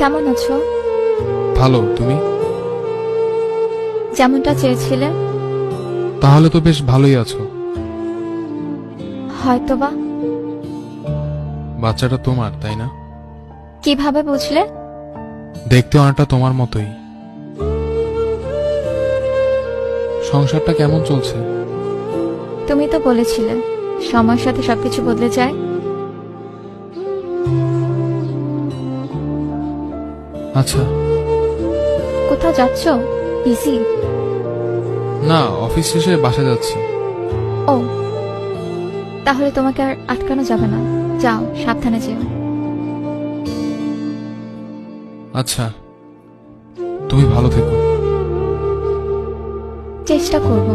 কেমন আছো? ভালো। তুমি? যেমনটা চেয়েছিলে। তাহলে তো বেশ ভালোই আছো। হয়তোবা। বাচ্চাটা তোমার, তাই না? কিভাবে বুঝলে? দেখতে অনেকটা তোমার মতোই। সংসারটা কেমন চলছে? তুমি তো বলেছিলে সময়ের সাথে সবকিছু বদলে যায়। আচ্ছা। কোথাও যাচ্ছো? বিজি? না, অফিস শেষে বাসা যাচ্ছি। ও, তাহলে তোমাকে আর আটকানো যাবে না। যাও, সাবধানে যেও। আচ্ছা, তুমি ভালো থেকো। চেষ্টা করব।